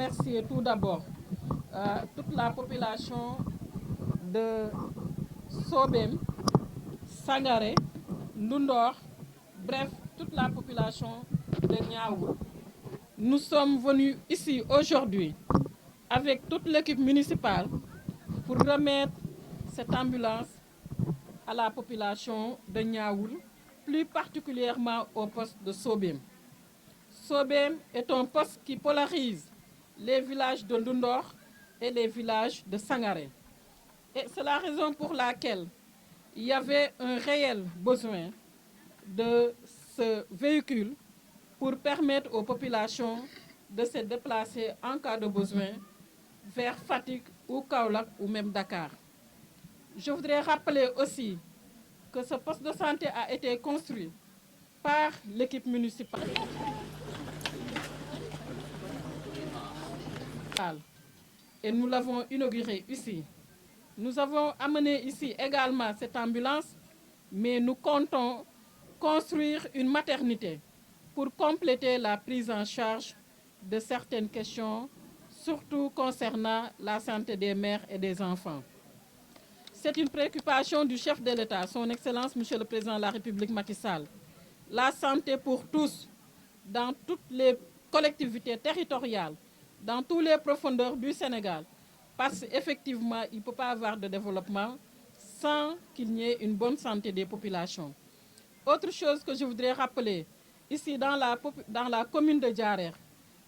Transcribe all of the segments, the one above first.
remercier tout d'abord toute la population de Sobem, Sangaré, Ndundor, bref, toute la population de Niaoul. Nous sommes venus ici aujourd'hui avec toute l'équipe municipale pour remettre cette ambulance à la population de Niaoul, plus particulièrement au poste de Sobem. Sobem est un poste qui polarise les villages de Ndundor et les villages de Sangaré. Et c'est la raison pour laquelle il y avait un réel besoin de ce véhicule pour permettre aux populations de se déplacer en cas de besoin vers Fatick ou Kaolack ou même Dakar. Je voudrais rappeler aussi que ce poste de santé a été construit par l'équipe municipale. Et nous l'avons inauguré ici. Nous avons amené ici également cette ambulance, mais nous comptons construire une maternité pour compléter la prise en charge de certaines questions, surtout concernant la santé des mères et des enfants. C'est une préoccupation du chef de l'État, son Excellence, Monsieur le Président de la République Macky Sall. La santé pour tous, dans toutes les collectivités territoriales, dans toutes les profondeurs du Sénégal, parce qu'effectivement, il ne peut pas avoir de développement sans qu'il n'y ait une bonne santé des populations. Autre chose que je voudrais rappeler, ici dans la commune de Diarère,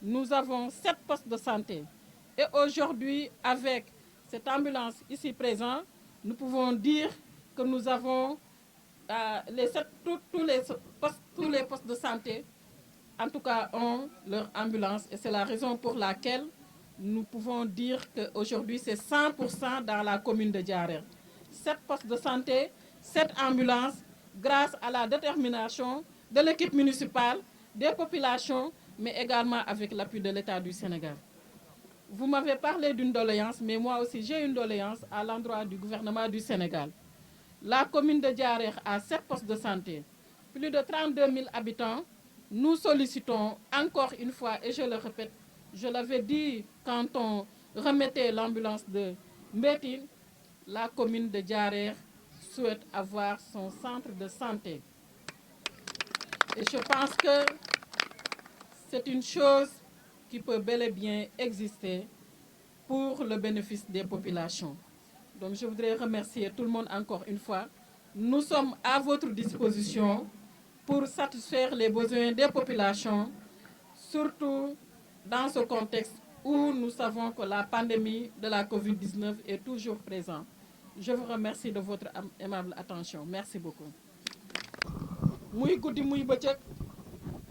nous avons 7 postes de santé. Et aujourd'hui, avec cette ambulance ici présente, nous pouvons dire que nous avons tous les postes de santé, en tout cas, ont leur ambulance. Et c'est la raison pour laquelle nous pouvons dire qu'aujourd'hui, c'est 100% dans la commune de Diarère. 7 postes de santé, 7 ambulances, grâce à la détermination de l'équipe municipale, des populations, mais également avec l'appui de l'État du Sénégal. Vous m'avez parlé d'une doléance, mais moi aussi j'ai une doléance à l'endroit du gouvernement du Sénégal. La commune de Diarère a 7 postes de santé, plus de 32 000 habitants. Nous sollicitons encore une fois, et je le répète, je l'avais dit quand on remettait l'ambulance de Mbétine, la commune de Diarère souhaite avoir son centre de santé. Et je pense que c'est une chose qui peut bel et bien exister pour le bénéfice des populations. Donc je voudrais remercier tout le monde encore une fois. Nous sommes à votre disposition pour satisfaire les besoins des populations, surtout dans ce contexte où nous savons que la pandémie de la COVID-19 est toujours présente. Je vous remercie de votre aimable attention. Merci beaucoup. Muy guddi muy bëccëg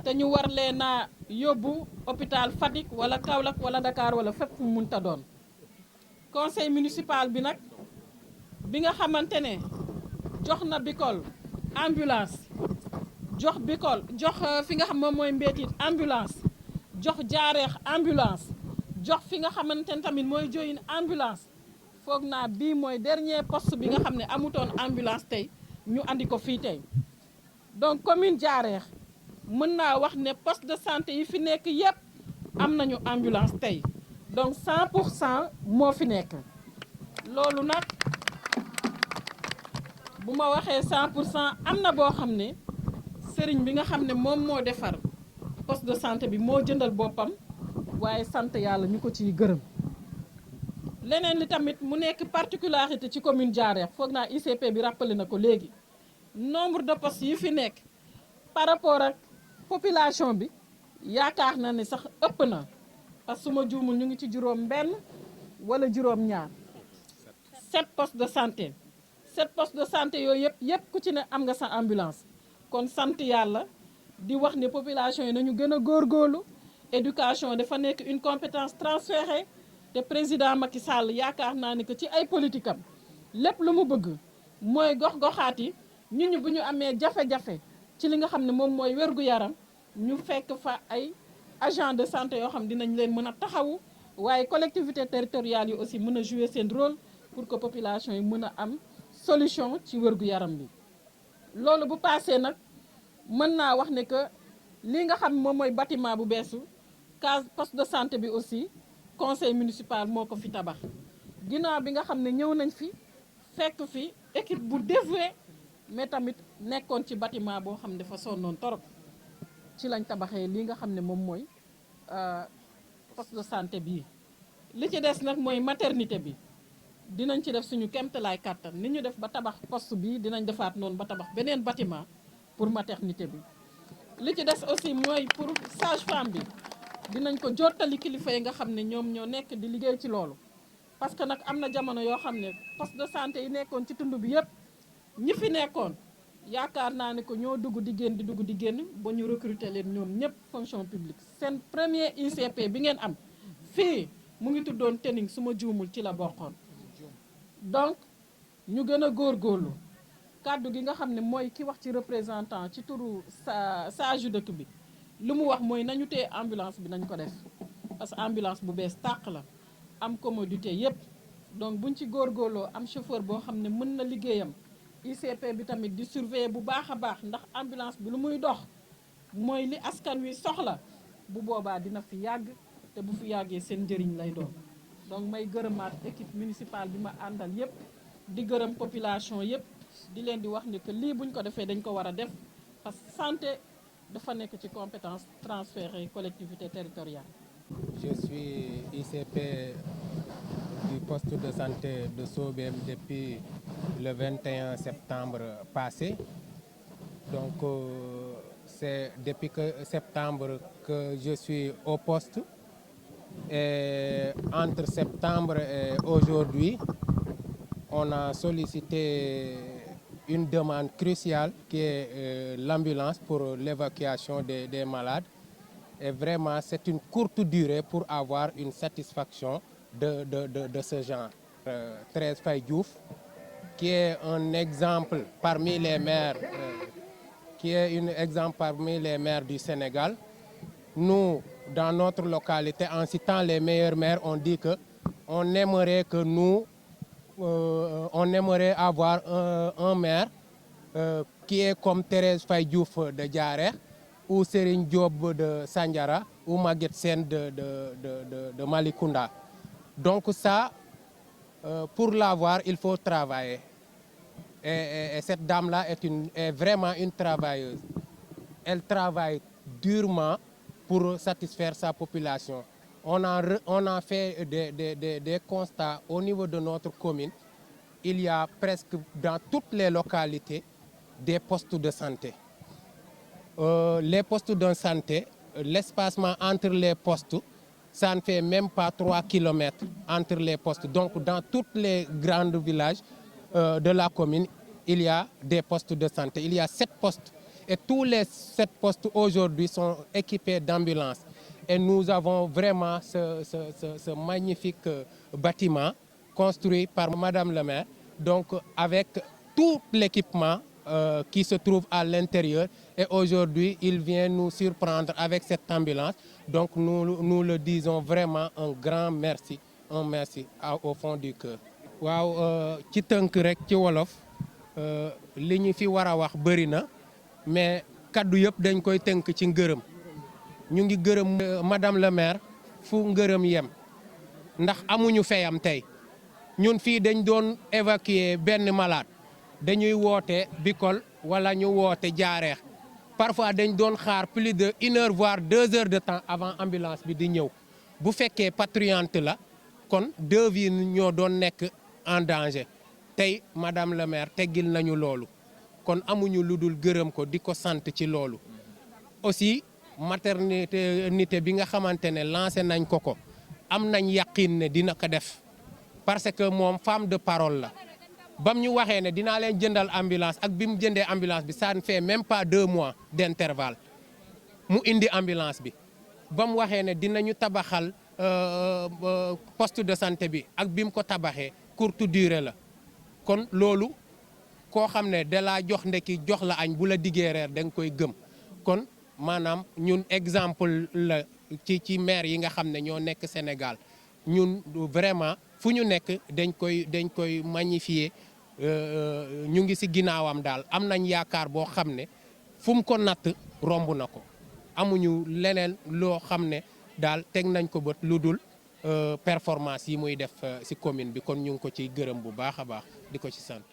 te ñu war leen a yóbbu hôpital Fatick wala Kaolack wala Dakar wala fépp fu mu mënta doon. Conseil municipal bi nag bi nga xamante ne jox na Bikol ambulance jox Bikol jox fi nga xam moom mooy Mbétine ambulance jox Diarère ambulance jox fi nga xamante ne tamit mooy Diohine ambulance foog naa bii mooy dernier poste bi nga xam ne amutoon ambulance tey ñu andi ko fii tey. Donc commune Diarère mën naa wax ne poste de santé yi fi nekk yépp am nañu ambulance tey donc 100% moo fi nekk. loolu nag bu ma waxee 100% am na boo xam ne sëriñ bi nga xam ne moom moo defar poste de santé bi moo jëndal boppam waaye sant yàlla ñu ko ciy gërëm. leneen li tamit mu nekk particularité ci commune Diarère foog naa ICP bi rappelé na ko léegi nombre de postes yi fi nekk par rapport ak population bi yaakaar na ne sax ëpp na parce que su ma juumul ñu ngi ci juróom benn wala juróom ñaar 7 postes de santé 7 postes de santé yooyu yëpp ku ci ne am nga sa ambulance. kon sant yàlla di wax ne population yi nañu gën a góorgóorlu éducation dafa nekk une compétence transférée te président Macky Sall yaakaar naa ne que ci ay politique am lépp lu mu bëgg mooy gox-goxaat yi ñun bu ñu amee jafe-jafe ci li nga xam ne moom mooy wér-gu-yaram ñu fekk fa ay agent de santé yoo xam dinañ leen mën a taxawu waaye collectivité territoriale yi aussi mën a jouer seen rôle pour que population yi mën a am solution ci wér-gu-yaram bi. loolu bu passé nag mën naa wax ne que li nga xam moom mooy bâtiment bu beesu case poste de santé bi aussi conseil municipal moo ko fi tabax ginnaaw bi nga xam ne ñëw nañ fi fekk fi équipe bu dévouée mais tamit nekkoon ci bâtiment boo xam ne dafa sonnoon torop ci lañ tabaxee lii nga xam ne moom mooy poste de santé bii. li ci des nag mooy maternité bi dinañ ci def suñu kéemtalaay kàttan ni ñu def ba tabax poste bi dinañ defaat noonu ba tabax beneen bâtiment pour maternité bi. li ci des aussi mooy pour sage-femme bi dinañ ko jottali kilifa yi nga xam ne ñoom ñoo nekk di liggéey ci loolu. parce que nag am na jamono yoo xam ne poste de santé yi nekkoon ci tund bi yëpp ñi fi nekkoon yaakaar naa ne ko ñoo dugg di génn ba ñu recruter leen ñoom ñëpp fonction publique. seen premier ICP bi ngeen am fii mu ngi tuddoon Tening su ma juumul ci la bokkoon. donc ñu gën a góorgóorlu kàddu gi nga xam ne mooy ki wax ci représentant ci turu sage dëkk bi lu mu wax mooy nañu téye ambulance bi nañ ko def parce que ambulance bu bees tàq la am commodité yépp donc buñ ci góorgóorloo am chauffeur boo xam ne mën na liggéeyam ICP bi tamit di surveiller bu baax a baax ndax ambulance bi lu muy dox mooy li askan wi soxla bu boobaa dina fi yàgg te bu fi yàggee seen njëriñ lay doon. donc may gërëmaat équipe municipale bi ma àndal yépp di gërëm population yépp di leen di wax ni que lii buñ ko defee dañ ko war a def parce que santé dafa nekk ci compétence transférée collectivité territoriale. Je suis ICP du poste de santé de Sobem depuis le 21 septembre passé. Donc c'est depuis septembre que je suis au poste. Et entre septembre et aujourd'hui, on a sollicité une demande cruciale qui est l'ambulance pour l'évacuation des malades. Et vraiment, c'est une courte durée pour avoir une satisfaction de ce genre. Thérèse Faye Diouf, qui est un exemple parmi les maires, du Sénégal. Nous, dans notre localité, en citant les meilleurs maires, on dit qu'on aimerait que on aimerait avoir un maire qui est comme Thérèse Faye Diouf de Diarère, ou Serigne Diop de Sandiara, ou Maguette Sène de Malicounda. Donc ça, pour l'avoir, il faut travailler. Et cette dame-là est vraiment une travailleuse. Elle travaille durement pour satisfaire sa population. On a fait des constats au niveau de notre commune. Il y a presque dans toutes les localités des postes de santé. Les postes de santé, l'espacement entre les postes, ça ne fait même pas 3 kilomètres entre les postes. Donc dans tous les grands villages de la commune, il y a des postes de santé. Il y a 7 postes. Et tous les 7 postes aujourd'hui sont équipés d'ambulances. Et nous avons vraiment ce magnifique bâtiment construit par Madame le maire, donc avec tout l'équipement qui se trouve à l'intérieur. Et aujourd'hui, il vient nous surprendre avec cette ambulance. Donc nous le disons vraiment un grand merci, au fond du cœur. waaw ci tënk rek ci wolof li ñu fi war a wax bëri na mais kaddu yëpp dañ koy tënk ci ngërëm. ñu ngi gërëm madame le maire fu ngërëm yem ndax amuñu feyam tey ñun fii dañ doon évacuer benn malade dañuy woote Bikol wala ñu woote Jaareex parfois dañ doon xaar plus de 1 heure voire 2 heures de temps avant ambulance bi di ñëw bu fekkee patrouillante la kon 2 vies ñoo doon nekk en danger tey madame le maire teggil nañu loolu kon amuñu lu dul gërëm ko di ko sant ci loolu. aussi maternité bi nga xamante ne lancé nañ ko am nañ yaqin ne dina ko def parce que moom femme de parole la bam ñu waxee ne dinaa leen jëndal ambulance ak bi mu jëndee ambulance bi ça ne fait même pas 2 mois d'intervalle mu indi ambulance bi ba mu waxee ne dinañu tabaxal poste de santé bi ak bi mu ko tabaxee courte durée la kon loolu koo xam ne da laa jox ndekki jox la añ bu la diggee reer da nga koy gëm kon maanaam ñun exemple la ci maire yi nga xam ne ñoo nekk Sénégal ñun vraiment fu ñu nekk dañ koy magnifier ñu ngi ci ginnaawam daal am nañ yaakaar boo xam ne fu mu ko natt romb na ko amuñu leneen loo xam ne daal teg nañ ko bët lu dul performance yi muy def ci commune bi kon ñu ngi ko ciy gërëm bu baax a baax di ko ci sant.